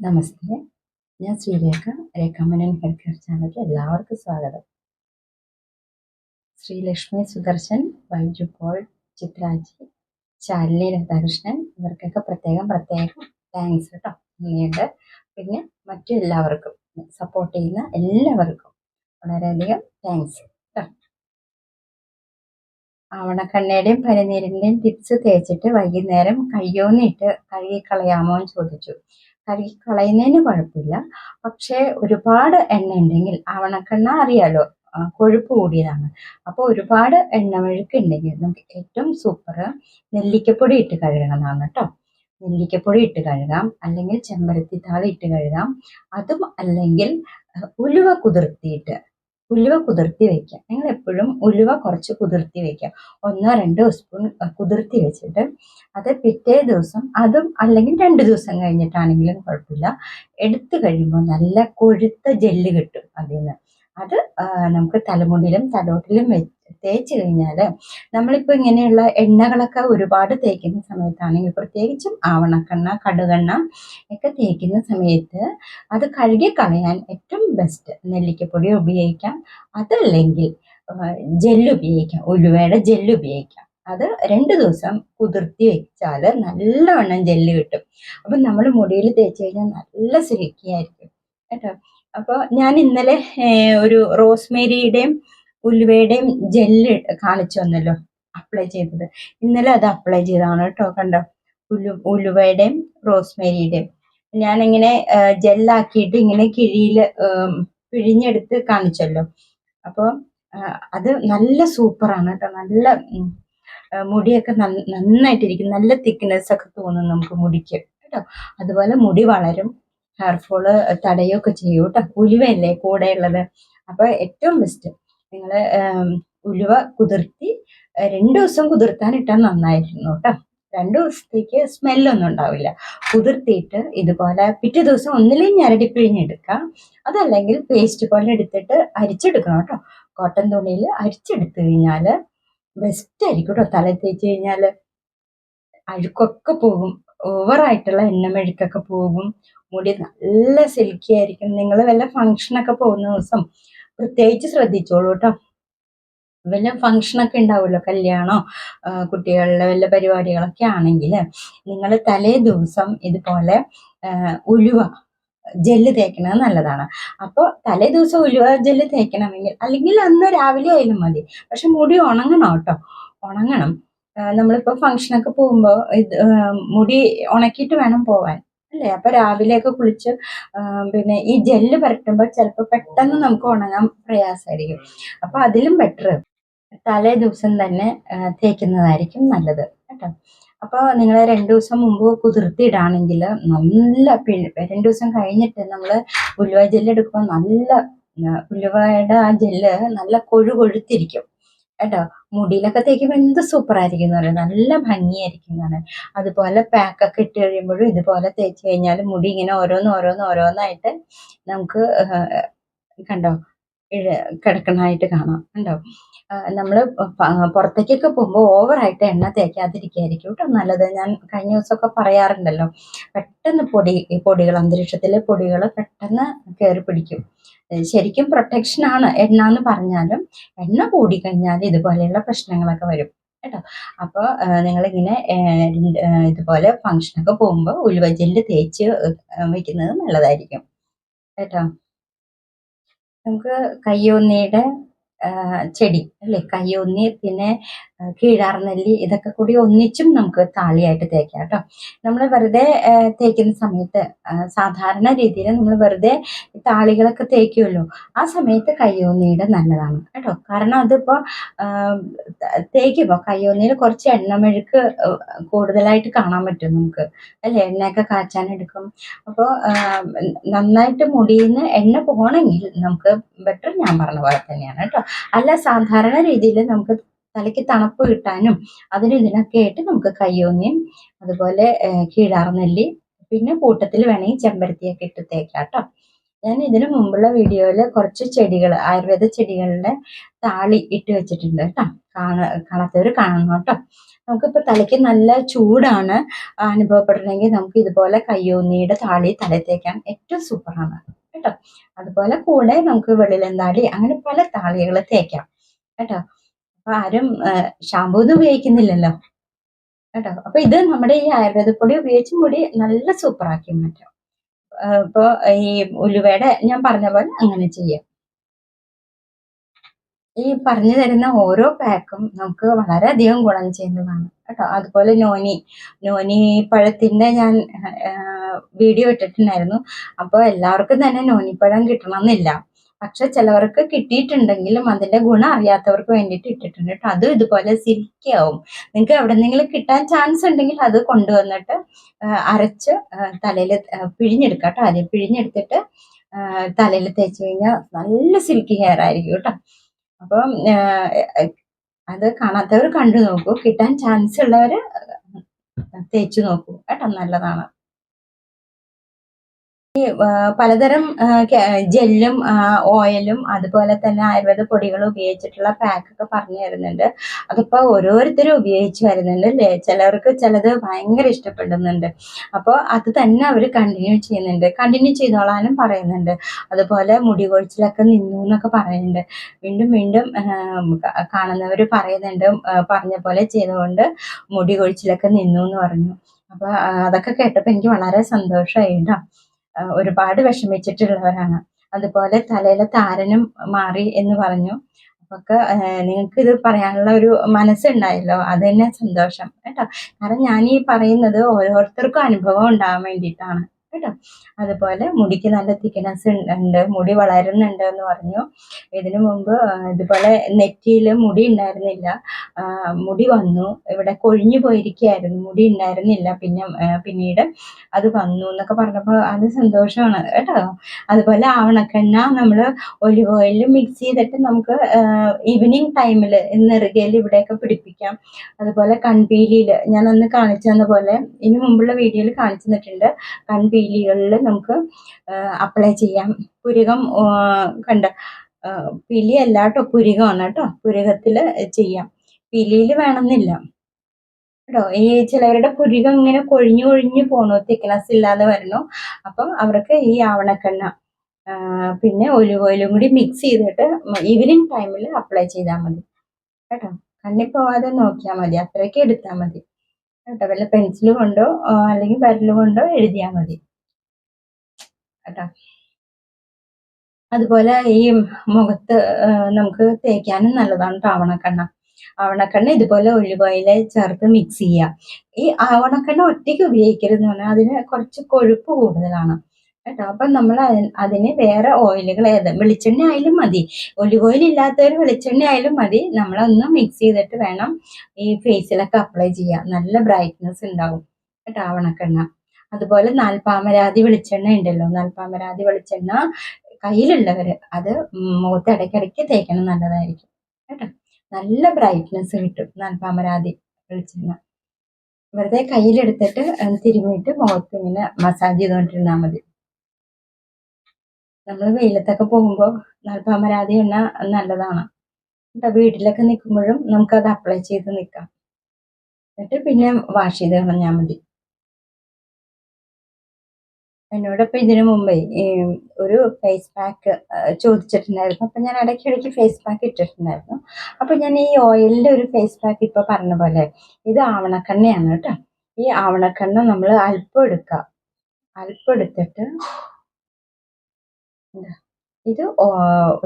നമസ്തേ. ഞാൻ Sreerekha. രേഖാമനൻ health care ചാനലിൽ എല്ലാവർക്കും സ്വാഗതം. ശ്രീലക്ഷ്മി സുദർശൻ, ബൈജു പോൾ, ചിത്രാജി, ശാലിനി രാധാകൃഷ്ണൻ ഇവർക്കൊക്കെ പ്രത്യേകം താങ്ക്സ് കേട്ടോ. നന്ദിയുണ്ട്. പിന്നെ മറ്റു എല്ലാവർക്കും സപ്പോർട്ട് ചെയ്യുന്ന എല്ലാവർക്കും വളരെയധികം താങ്ക്സ് കേട്ടോ. ആവണക്കണ്ണയുടെയും പനിനീരിൻ്റെയും ടിപ്സ് തേച്ചിട്ട് വൈകുന്നേരം കയ്യോന്നിട്ട് കഴുകിക്കളയാമോ എന്ന് ചോദിച്ചു. കഴുകിക്കളയുന്നതിന് കുഴപ്പമില്ല, പക്ഷേ ഒരുപാട് എണ്ണ ഉണ്ടെങ്കിൽ ആവണക്കണ്ണ അറിയാലോ, കൊഴുപ്പ് കൂടിയതാണ്. അപ്പോൾ ഒരുപാട് എണ്ണമെഴുക്ക് ഉണ്ടെങ്കിൽ നമുക്ക് ഏറ്റവും സൂപ്പർ നെല്ലിക്കപ്പൊടി ഇട്ട് കഴുകണതാണ് കേട്ടോ. നെല്ലിക്കപ്പൊടി ഇട്ട് കഴുകാം, അല്ലെങ്കിൽ ചെമ്പരത്തിത്താളി ഇട്ട് കഴുകാം. അതും അല്ലെങ്കിൽ ഉലുവ കുതിർത്തി വെക്കാം. നിങ്ങൾ എപ്പോഴും ഉലുവ കുറച്ച് കുതിർത്തി വെക്കാം. 1-2 സ്പൂൺ കുതിർത്തി വെച്ചിട്ട് അത് പിറ്റേ ദിവസം, അതും അല്ലെങ്കിൽ 2 ദിവസം കഴിഞ്ഞിട്ടാണെങ്കിലും കുഴപ്പമില്ല, എടുത്തു കഴിയുമ്പോൾ നല്ല കൊഴുത്ത ജെല്ല് കിട്ടും അതിൽ നിന്ന്. അത് നമുക്ക് തലമുടിയിലും തലോട്ടിലും തേച്ച് കഴിഞ്ഞാൽ, നമ്മളിപ്പോൾ ഇങ്ങനെയുള്ള എണ്ണകളൊക്കെ ഒരുപാട് തേക്കുന്ന സമയത്താണെങ്കിൽ, പ്രത്യേകിച്ചും ആവണക്കെണ്ണ, കടുകെണ്ണ ഒക്കെ തേക്കുന്ന സമയത്ത് അത് കഴുകി കളയാൻ ഏറ്റവും ബെസ്റ്റ് നെല്ലിക്കപ്പൊടി ഉപയോഗിക്കാം. അതല്ലെങ്കിൽ ജെല്ല് ഉപയോഗിക്കാം, ഉലുവയുടെ ജെല്ല് ഉപയോഗിക്കാം. അത് 2 ദിവസം കുതിർത്തി വെച്ചാൽ നല്ലവണ്ണം ജെല്ല് കിട്ടും. അപ്പം നമ്മൾ മുടിയിൽ തേച്ച് കഴിഞ്ഞാൽ നല്ല സിൽക്കി ആയിരിക്കും കേട്ടോ. അപ്പോൾ ഞാൻ ഇന്നലെ ഒരു റോസ്മേരിയുടെയും ഉലുവയുടെയും ജെല്ല് കാണിച്ചു തന്നല്ലോ, അപ്ലൈ ചെയ്തത്. ഇന്നലെ അത് അപ്ലൈ ചെയ്തതാണ് കേട്ടോ. കണ്ടോ, ഉലുവയുടെയും റോസ്മേരിയുടെയും ഞാനിങ്ങനെ ജെല്ലാക്കിയിട്ട് ഇങ്ങനെ കിഴിയിൽ പിഴിഞ്ഞെടുത്ത് കാണിച്ചല്ലോ. അപ്പോൾ അത് നല്ല സൂപ്പറാണ് കേട്ടോ. നല്ല മുടിയൊക്കെ നന്നായിട്ടിരിക്കും. നല്ല തിക്നെസ് ഒക്കെ തോന്നും നമുക്ക് മുടിക്ക് കേട്ടോ. അതുപോലെ മുടി വളരും, ഹെയർ ഫോള് തടയുകയൊക്കെ ചെയ്യും കേട്ടോ. ഉലുവയല്ലേ കൂടെ ഉള്ളത്. അപ്പോൾ ഏറ്റവും ബെസ്റ്റ് നിങ്ങൾ ഉലുവ കുതിർത്തി 2 ദിവസം കുതിർത്താനിട്ടാൽ നന്നായിരുന്നു കേട്ടോ. 2 ദിവസത്തേക്ക് സ്മെല്ലൊന്നും ഉണ്ടാവില്ല. കുതിർത്തിയിട്ട് ഇതുപോലെ പിറ്റേ ദിവസം ഒന്നില്ലെങ്കിൽ ഞരടിപ്പിഴിഞ്ഞെടുക്കാം, അതല്ലെങ്കിൽ പേസ്റ്റ് പോലെ എടുത്തിട്ട് അരിച്ചെടുക്കണം കേട്ടോ. കോട്ടൺ തുണിയിൽ അരിച്ചെടുത്തു കഴിഞ്ഞാൽ ബെസ്റ്റ് ആയിരിക്കും കേട്ടോ. തല തേച്ച് കഴിഞ്ഞാൽ അഴുക്കൊക്കെ പോകും, ഓവറായിട്ടുള്ള എണ്ണമെഴുക്കൊക്കെ പോകും, മുടി നല്ല സിൽക്കി ആയിരിക്കും. നിങ്ങൾ വല്ല ഫങ്ഷനൊക്കെ പോകുന്ന ദിവസം പ്രത്യേകിച്ച് ശ്രദ്ധിച്ചോളൂ കേട്ടോ. വല്ല ഫങ്ഷനൊക്കെ ഉണ്ടാവുമല്ലോ, കല്യാണോ കുട്ടികളുടെ വല്ല പരിപാടികളൊക്കെ ആണെങ്കിൽ നിങ്ങൾ തലേ ദിവസം ഇതുപോലെ ഉലുവ ജെല്ല് തേക്കുന്നത് നല്ലതാണ്. അപ്പോൾ തലേ ദിവസം ഉലുവ ജെല്ല് തേക്കണമെങ്കിൽ, അല്ലെങ്കിൽ അന്ന് രാവിലെ ആയാലും മതി, പക്ഷെ മുടി ഉണങ്ങണം കേട്ടോ. ഉണങ്ങണം. നമ്മളിപ്പോൾ ഫങ്ഷനൊക്കെ പോകുമ്പോൾ മുടി ഉണക്കിയിട്ട് വേണം പോവാൻ അല്ലേ. അപ്പോൾ രാവിലെയൊക്കെ കുളിച്ച് പിന്നെ ഈ ജെല്ല് പുരട്ടുമ്പോൾ ചിലപ്പോൾ പെട്ടെന്ന് നമുക്ക് ഉണങ്ങാൻ പ്രയാസമായിരിക്കും. അപ്പോൾ അതിലും ബെറ്റർ തലേ ദിവസം തന്നെ തേക്കുന്നതായിരിക്കും നല്ലത് കേട്ടോ. അപ്പോൾ നിങ്ങൾ 2 ദിവസം മുമ്പ് കുതിർത്തിയിടാണെങ്കിൽ നല്ല 2 ദിവസം കഴിഞ്ഞിട്ട് നമ്മൾ ഉലുവ ജെല്ല് എടുക്കുമ്പോൾ നല്ല ഉലുവയുടെ ആ ജെല്ല് നല്ല കൊഴുത്തിരിക്കും കേട്ടോ. മുടിയിലൊക്കെ തേക്കുമ്പോൾ എന്ത് സൂപ്പറായിരിക്കും എന്ന് പറയുന്നത്, നല്ല ഭംഗിയായിരിക്കും കാണാൻ. അതുപോലെ പാക്കൊക്കെ ഇട്ട് കഴിയുമ്പോഴും ഇതുപോലെ തേച്ച് കഴിഞ്ഞാൽ മുടി ഇങ്ങനെ ഓരോന്നായിട്ട് നമുക്ക് കണ്ടോ കിടക്കണായിട്ട് കാണാം കണ്ടോ. നമ്മൾ പുറത്തേക്കൊക്കെ പോകുമ്പോൾ ഓവറായിട്ട് എണ്ണ തേക്കാതിരിക്കുകയായിരിക്കും കേട്ടോ നല്ലത്. ഞാൻ കഴിഞ്ഞ ദിവസമൊക്കെ പറയാറുണ്ടല്ലോ, പെട്ടെന്ന് പൊടികൾ അന്തരീക്ഷത്തിലെ പൊടികൾ പെട്ടെന്ന് കയറി പിടിക്കും. ശരിക്കും പ്രൊട്ടക്ഷനാണ് എണ്ണ എന്ന് പറഞ്ഞാലും, എണ്ണ കൂടിക്കഴിഞ്ഞാൽ ഇതുപോലെയുള്ള പ്രശ്നങ്ങളൊക്കെ വരും കേട്ടോ. അപ്പോൾ നിങ്ങളിങ്ങനെ ഇതുപോലെ ഫങ്ഷനൊക്കെ പോകുമ്പോൾ ഉലുവ ജെല്ല് തേച്ച് വയ്ക്കുന്നത് നല്ലതായിരിക്കും കേട്ടോ. നമുക്ക് കയ്യോന്നിയുടെ ചെടി അല്ലേ, കയ്യോന്നി, പിന്നെ കീഴാർനെല്ലി, ഇതൊക്കെ കൂടി ഒന്നിച്ചും നമുക്ക് താളിയായിട്ട് തേക്കാം കേട്ടോ. നമ്മൾ വെറുതെ തേക്കുന്ന സമയത്ത് സാധാരണ രീതിയിൽ നമ്മൾ വെറുതെ താളികളൊക്കെ തേക്കുമല്ലോ, ആ സമയത്ത് കയ്യോന്നിയുടെ നല്ലതാണ് കേട്ടോ. കാരണം അതിപ്പോൾ തേക്കുമ്പോൾ കയ്യോന്നിയിൽ കുറച്ച് എണ്ണമെഴുക്ക് കൂടുതലായിട്ട് കാണാൻ പറ്റും നമുക്ക് അല്ലേ, എണ്ണയൊക്കെ കാച്ചാനെടുക്കും. അപ്പോൾ നന്നായിട്ട് മുടിയിൽ നിന്ന് എണ്ണ പോകണമെങ്കിൽ നമുക്ക് ബെറ്റർ ഞാൻ പറഞ്ഞ പോലെ തന്നെയാണ് കേട്ടോ. അല്ല, സാധാരണ രീതിയിൽ നമുക്ക് തലയ്ക്ക് തണുപ്പ് കിട്ടാനും അതിനും ഇതിനൊക്കെ ആയിട്ട് നമുക്ക് കയ്യോന്നിയും അതുപോലെ കീഴാർനെല്ലി, പിന്നെ കൂട്ടത്തിൽ വേണമെങ്കിൽ ചെമ്പരത്തിയൊക്കെ ഇട്ട് തേക്കാം കേട്ടോ. ഞാൻ ഇതിനു മുമ്പുള്ള വീഡിയോയിൽ കുറച്ച് ചെടികൾ, ആയുർവേദ ചെടികളുടെ താളി ഇട്ട് വെച്ചിട്ടുണ്ട് കേട്ടോ. കാണാത്തവർ കാണണം കേട്ടോ. നമുക്കിപ്പോൾ തലയ്ക്ക് നല്ല ചൂടാണ് അനുഭവപ്പെടണമെങ്കിൽ നമുക്ക് ഇതുപോലെ കയ്യോന്നിയുടെ താളി തലയിൽ തേക്കാൻ ഏറ്റവും സൂപ്പറാണ് കേട്ടോ. അതുപോലെ കൂടെ നമുക്ക് വെള്ളിലെന്താളി അങ്ങനെ പല താളികൾ തേക്കാം കേട്ടോ. അപ്പൊ ആരും ഷാമ്പൂ ഒന്നും ഉപയോഗിക്കുന്നില്ലല്ലോ കേട്ടോ. അപ്പൊ ഇത് നമ്മുടെ ഈ ആയുർവേദ പൊടി ഉപയോഗിച്ച് മുടി നല്ല സൂപ്പറാക്കി മാറ്റാം. ഇപ്പൊ ഈ ഉലുവയുടെ ഞാൻ പറഞ്ഞ പോലെ അങ്ങനെ ചെയ്യാം. ഈ പറഞ്ഞു തരുന്ന ഓരോ പാക്കും നമുക്ക് വളരെയധികം ഗുണം ചെയ്യുന്നതാണ് കേട്ടോ. അതുപോലെ നോനി പഴത്തിന്റെ ഞാൻ വീഡിയോ ഇട്ടിട്ടുണ്ടായിരുന്നു. അപ്പോൾ എല്ലാവർക്കും തന്നെ നോനിപ്പഴം കിട്ടണമെന്നില്ല. പക്ഷെ ചിലവർക്ക് കിട്ടിയിട്ടുണ്ടെങ്കിലും അതിന്റെ ഗുണം അറിയാത്തവർക്ക് വേണ്ടിയിട്ട് ഇട്ടിട്ടുണ്ട് കേട്ടോ. അതും ഇതുപോലെ സിൽക്കി ആവും. നിങ്ങൾക്ക് എവിടെന്നെങ്കിലും കിട്ടാൻ ചാൻസ് ഉണ്ടെങ്കിൽ അത് കൊണ്ടുവന്നിട്ട് അരച്ച് തലയിൽ പിഴിഞ്ഞെടുക്കാം കേട്ടോ. ആദ്യം പിഴിഞ്ഞെടുത്തിട്ട് തലയിൽ തേച്ച് കഴിഞ്ഞാൽ നല്ല സിൽക്കി ഹെയർ ആയിരിക്കും കേട്ടോ. അപ്പം അത് കാണാത്തവർ കണ്ടു നോക്കൂ. കിട്ടാൻ ചാൻസ് ഉള്ളവർ തേച്ചു നോക്കൂ കേട്ടോ, നല്ലതാണ്. പലതരം ജെല്ലും ഓയിലും അതുപോലെ തന്നെ ആയുർവേദ പൊടികളും ഉപയോഗിച്ചിട്ടുള്ള പാക്കൊക്കെ പറഞ്ഞു തരുന്നുണ്ട്. അതിപ്പോൾ ഓരോരുത്തരും ഉപയോഗിച്ച് വരുന്നുണ്ട് അല്ലേ. ചിലർക്ക് ചിലത് ഭയങ്കര ഇഷ്ടപ്പെടുന്നുണ്ട്. അപ്പോൾ അത് തന്നെ അവർ കണ്ടിന്യൂ ചെയ്തോളാനും പറയുന്നുണ്ട്. അതുപോലെ മുടി കൊഴിച്ചിലൊക്കെ നിന്നു എന്നൊക്കെ പറയുന്നുണ്ട്. വീണ്ടും വീണ്ടും കാണുന്നവർ പറയുന്നുണ്ട് പറഞ്ഞ പോലെ ചെയ്തുകൊണ്ട് മുടി കൊഴിച്ചിലൊക്കെ നിന്നു എന്ന് പറഞ്ഞു. അപ്പോൾ അതൊക്കെ കേട്ടപ്പോൾ എനിക്ക് വളരെ സന്തോഷമായി കേട്ടോ. ഒരുപാട് വിഷമിച്ചിട്ടുള്ളവരാണ്. അതുപോലെ തലയിലെ താരനും മാറി എന്ന് പറഞ്ഞു. അപ്പൊക്കെ നിങ്ങൾക്ക് ഇത് പറയാനുള്ള ഒരു മനസ്സുണ്ടായല്ലോ, അത് തന്നെ സന്തോഷം കേട്ടോ. കാരണം ഞാൻ ഈ പറയുന്നത് ഓരോരുത്തർക്കും അനുഭവം ഉണ്ടാവാൻ വേണ്ടിയിട്ടാണ് കേട്ടോ. അതുപോലെ മുടിക്ക് നല്ല തിക്നെസ് ഉണ്ട്, മുടി വളരുന്നുണ്ട് എന്ന് പറഞ്ഞു. ഇതിനു മുമ്പ് ഇതുപോലെ നെറ്റിയിൽ മുടി ഉണ്ടായിരുന്നില്ല, മുടി വന്നു. ഇവിടെ കൊഴിഞ്ഞു പോയിരിക്കുകയായിരുന്നു, മുടി ഉണ്ടായിരുന്നില്ല. പിന്നീട് അത് വന്നു എന്നൊക്കെ പറഞ്ഞപ്പോൾ അത് സന്തോഷമാണ് കേട്ടോ. അതുപോലെ ആവണക്കെണ്ണ നമ്മൾ ഒലിവ് ഓയിലിൽ മിക്സ് ചെയ്തിട്ട് നമുക്ക് ഈവനിങ് ടൈമിൽ നെറുകയിൽ ഇവിടെയൊക്കെ പിടിപ്പിക്കാം. അതുപോലെ കൺപീലിയിൽ ഞാൻ അന്ന് കാണിച്ചു തന്ന പോലെ ഇതിനു മുമ്പുള്ള വീഡിയോയിൽ കാണിച്ചു തന്നിട്ടുണ്ട്. കൺപീലികളിൽ നമുക്ക് അപ്ലൈ ചെയ്യാം. പുരികം കണ്ട പിലി അല്ല കേട്ടോ, പുരികമാണ് കേട്ടോ. പുരികത്തിൽ ചെയ്യാം, പിലിയിൽ വേണമെന്നില്ല കേട്ടോ. ഈ ചിലവരുടെ പുരികം ഇങ്ങനെ കൊഴിഞ്ഞു കൊഴിഞ്ഞു പോണു, തിക്നെസ് ഇല്ലാതെ വരണു. അപ്പം അവർക്ക് ഈ ആവണക്കെണ്ണ പിന്നെ ഒലിവ് ഓയിലും കൂടി മിക്സ് ചെയ്തിട്ട് ഈവനിങ് ടൈമിൽ അപ്ലൈ ചെയ്താൽ മതി കേട്ടോ. കണ്ണിൽ പോവാതെ നോക്കിയാൽ മതി, അത്രയ്ക്ക് എടുത്താൽ മതി കേട്ടോ. വല്ല പെൻസിൽ കൊണ്ടോ അല്ലെങ്കിൽ വിരൽ കൊണ്ടോ എഴുതിയാൽ മതി കേട്ടോ. അതുപോലെ ഈ മുഖത്ത് നമുക്ക് തേക്കാനും നല്ലതാണ് ആവണക്കെണ്ണ. ആവണക്കെണ്ണ ഇതുപോലെ ഒലിവ് ഓയിൽ ചേർത്ത് മിക്സ് ചെയ്യുക. ഈ ആവണക്കെണ്ണ ഒറ്റയ്ക്ക് ഉപയോഗിക്കരുതെന്ന് പറഞ്ഞാൽ അതിന് കുറച്ച് കൊഴുപ്പ് കൂടുതലാണ് കേട്ടോ. അപ്പം നമ്മൾ അതിന് വേറെ ഓയിലുകൾ വെളിച്ചെണ്ണ ആയാലും മതി, ഒലിവ് ഓയിൽ ഇല്ലാത്തവർ വെളിച്ചെണ്ണ ആയാലും മതി. നമ്മളൊന്ന് മിക്സ് ചെയ്തിട്ട് വേണം ഈ ഫേസിലൊക്കെ അപ്ലൈ ചെയ്യാൻ, നല്ല ബ്രൈറ്റ്നസ് ഉണ്ടാവും കേട്ടോ ആവണക്കെണ്ണ. അതുപോലെ നാൽപ്പാമരാതി വെളിച്ചെണ്ണ ഉണ്ടല്ലോ, നാൽപ്പാമരാതി വെളിച്ചെണ്ണ കയ്യിലുള്ളവർ അത് മുഖത്ത് ഇടയ്ക്കിടയ്ക്ക് തേക്കണം, നല്ലതായിരിക്കും കേട്ടോ. നല്ല ബ്രൈറ്റ്നസ് കിട്ടും നാൽപ്പാമരാതി വെളിച്ചെണ്ണ. വെറുതെ കയ്യിലെടുത്തിട്ട് തിരുമിയിട്ട് മുഖത്ത് ഇങ്ങനെ മസാജ് ചെയ്തുകൊണ്ടിരുന്നാൽ മതി. നമ്മൾ വെയിലത്തൊക്കെ പോകുമ്പോൾ നാൽപ്പാമരാതി എണ്ണ നല്ലതാണ് കേട്ടോ. വീട്ടിലൊക്കെ നിൽക്കുമ്പോഴും നമുക്കത് അപ്ലൈ ചെയ്ത് നിൽക്കാം. എന്നിട്ട് പിന്നെ വാഷ് ചെയ്ത് കളഞ്ഞാൽ മതി. എന്നോടൊപ്പം ഇതിനു മുമ്പേ ഒരു ഫേസ് പാക്ക് ചോദിച്ചിട്ടുണ്ടായിരുന്നു. അപ്പം ഞാൻ ഇടയ്ക്കിടയ്ക്ക് ഫേസ് പാക്ക് ഇട്ടിട്ടുണ്ടായിരുന്നു. അപ്പം ഞാൻ ഈ ഓയിലിൻ്റെ ഒരു ഫേസ് പാക്ക് ഇപ്പോൾ പറഞ്ഞ പോലെ ഇത് ആവണക്കെണ്ണയാണ് കേട്ടോ. ഈ ആവണക്കെണ്ണ നമ്മൾ അല്പം എടുക്കുക, അല്പം എടുത്തിട്ട് ഇത്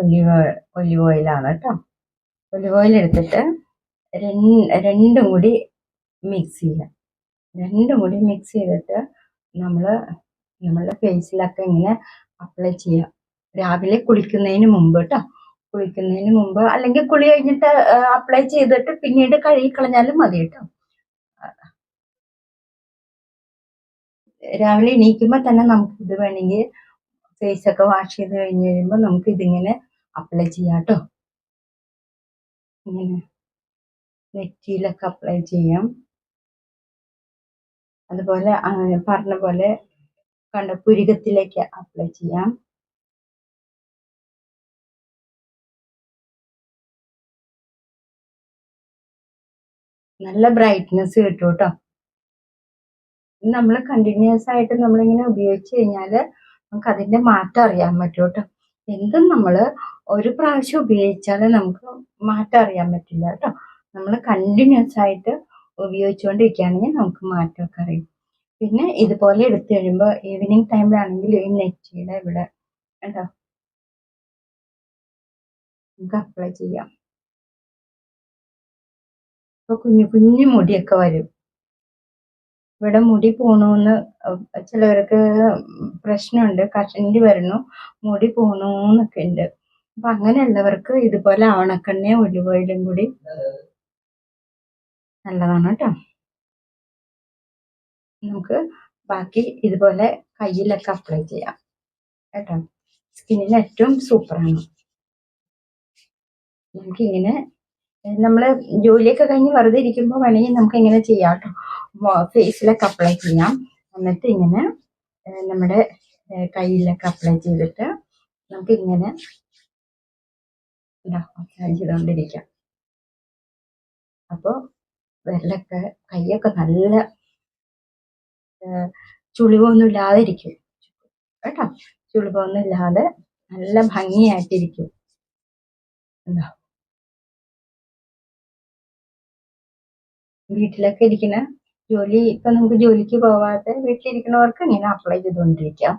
ഒലിവ് ഓയിലാണ് കേട്ടോ. ഒലിവ് ഓയിൽ എടുത്തിട്ട് രണ്ടും കൂടി മിക്സ് ചെയ്യുക. രണ്ടും കൂടി മിക്സ് ചെയ്തിട്ട് നമ്മളുടെ ഫേസിലൊക്കെ ഇങ്ങനെ അപ്ലൈ ചെയ്യാം. രാവിലെ കുളിക്കുന്നതിന് മുമ്പ് കേട്ടോ, കുളിക്കുന്നതിന് മുമ്പ് അല്ലെങ്കിൽ കുളി കഴിഞ്ഞിട്ട് അപ്ലൈ ചെയ്തിട്ട് പിന്നീട് കഴുകി കളഞ്ഞാലും മതി കേട്ടോ. രാവിലെ എണീക്കുമ്പോൾ തന്നെ നമുക്ക് ഇത് വേണമെങ്കിൽ ഫേസൊക്കെ വാഷ് ചെയ്ത് കഴിഞ്ഞ് കഴിയുമ്പോൾ നമുക്ക് ഇതിങ്ങനെ അപ്ലൈ ചെയ്യാം കേട്ടോ. ഇങ്ങനെ നെറ്റിയിലൊക്കെ അപ്ലൈ ചെയ്യാം. അതുപോലെ പറഞ്ഞ പോലെ കണ്ട പുരികത്തിലേക്ക് അപ്ലൈ ചെയ്യാം. നല്ല ബ്രൈറ്റ്നസ് കിട്ടും കേട്ടോ. നമ്മൾ കണ്ടിന്യൂസ് ആയിട്ട് നമ്മളിങ്ങനെ ഉപയോഗിച്ച് കഴിഞ്ഞാൽ നമുക്ക് അതിന്റെ മാറ്റം അറിയാൻ പറ്റും കേട്ടോ. എന്തും നമ്മൾ ഒരു പ്രാവശ്യം ഉപയോഗിച്ചാൽ നമുക്ക് മാറ്റം അറിയാൻ പറ്റില്ല കേട്ടോ. നമ്മൾ കണ്ടിന്യൂസ് ആയിട്ട് ഉപയോഗിച്ചുകൊണ്ടിരിക്കുകയാണെങ്കിൽ നമുക്ക് മാറ്റമൊക്കെ അറിയും. പിന്നെ ഇതുപോലെ എടുത്തു കഴിയുമ്പോൾ ഈവനിങ് ടൈമിലാണെങ്കിൽ ഈ നെറ്റിയുടെ ഇവിടെ കേട്ടോ നമുക്ക് അപ്ലൈ ചെയ്യാം. ഇപ്പൊ കുഞ്ഞു കുഞ്ഞു മുടിയൊക്കെ വരും. ഇവിടെ മുടി പോണൂന്ന് ചിലവർക്ക് പ്രശ്നമുണ്ട്, കഷണ്ടി വരുന്നു, മുടി പോണൂന്നൊക്കെ ഉണ്ട്. അപ്പൊ അങ്ങനെയുള്ളവർക്ക് ഇതുപോലെ ആവണക്കെണ്ണയും ഒലിവ് ഓയിലും കൂടി നല്ലതാണ് കേട്ടോ. നമുക്ക് ബാക്കി ഇതുപോലെ കയ്യിലൊക്കെ അപ്ലൈ ചെയ്യാം കേട്ടോ. സ്കിന്നിന് ഏറ്റവും സൂപ്പറാണ്. നമുക്കിങ്ങനെ നമ്മൾ ജോലിയൊക്കെ കഴിഞ്ഞ് വെറുതെ ഇരിക്കുമ്പോൾ വേണമെങ്കിൽ നമുക്ക് ഇങ്ങനെ ചെയ്യാം കേട്ടോ. ഫേസിലൊക്കെ അപ്ലൈ ചെയ്യാം. എന്നിട്ട് ഇങ്ങനെ നമ്മുടെ കയ്യിലൊക്കെ അപ്ലൈ ചെയ്തിട്ട് നമുക്ക് ഇങ്ങനെ ചെയ്തുകൊണ്ടിരിക്കാം. അപ്പോൾ വിരലൊക്കെ കൈയൊക്കെ നല്ല ചുളിവൊന്നും ഇല്ലാതെ ഇരിക്കും കേട്ടോ. ചുളിവൊന്നും ഇല്ലാതെ നല്ല ഭംഗിയായിട്ടിരിക്കും. എന്താ വീട്ടിലൊക്കെ ഇരിക്കുന്ന ഇപ്പൊ നമുക്ക് ജോലിക്ക് പോവാതെ വീട്ടിലിരിക്കുന്നവർക്ക് ഇങ്ങനെ അപ്ലൈ ചെയ്തുകൊണ്ടിരിക്കാം.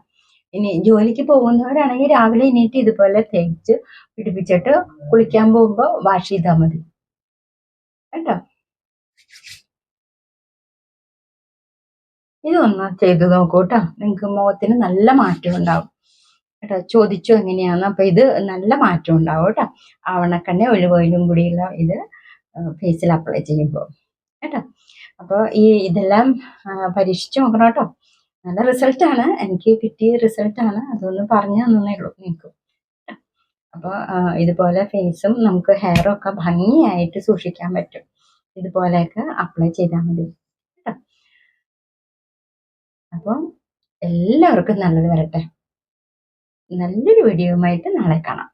ഇനി ജോലിക്ക് പോകുന്നവരാണെങ്കിൽ രാവിലെ എണീറ്റ് ഇതുപോലെ തേച്ച് പിടിപ്പിച്ചിട്ട് കുളിക്കാൻ പോകുമ്പോൾ വാഷ് ചെയ്താൽ മതി കേട്ടോ. ഇതൊന്ന് ചെയ്ത് നോക്കൂ കേട്ടോ. നിങ്ങൾക്ക് മുഖത്തിന് നല്ല മാറ്റം ഉണ്ടാവും കേട്ടോ. ചോദിച്ചു എങ്ങനെയാന്ന്. അപ്പൊ ഇത് നല്ല മാറ്റം ഉണ്ടാവും കേട്ടോ. ആവണക്കെണ്ണ ഒലിവ് ഓയിലും കൂടിയുള്ള ഇത് ഫേസിൽ അപ്ലൈ ചെയ്യുമ്പോൾ കേട്ടോ. അപ്പോൾ ഇതെല്ലാം പരീക്ഷിച്ച് നോക്കണം കേട്ടോ. നല്ല റിസൾട്ടാണ്, എനിക്ക് കിട്ടിയ റിസൾട്ടാണ്. അതൊന്ന് പറഞ്ഞു തന്നേ ഉള്ളൂ നിങ്ങൾക്ക്. അപ്പോൾ ഇതുപോലെ ഫേസും നമുക്ക് ഹെയറും ഒക്കെ ഭംഗിയായിട്ട് സൂക്ഷിക്കാൻ പറ്റും. ഇതുപോലെയൊക്കെ അപ്ലൈ ചെയ്താൽ മതി കേട്ടോ. അപ്പം എല്ലാവർക്കും നല്ലത് വരട്ടെ. നല്ലൊരു വീഡിയോയുമായിട്ട് നാളെ കാണാം.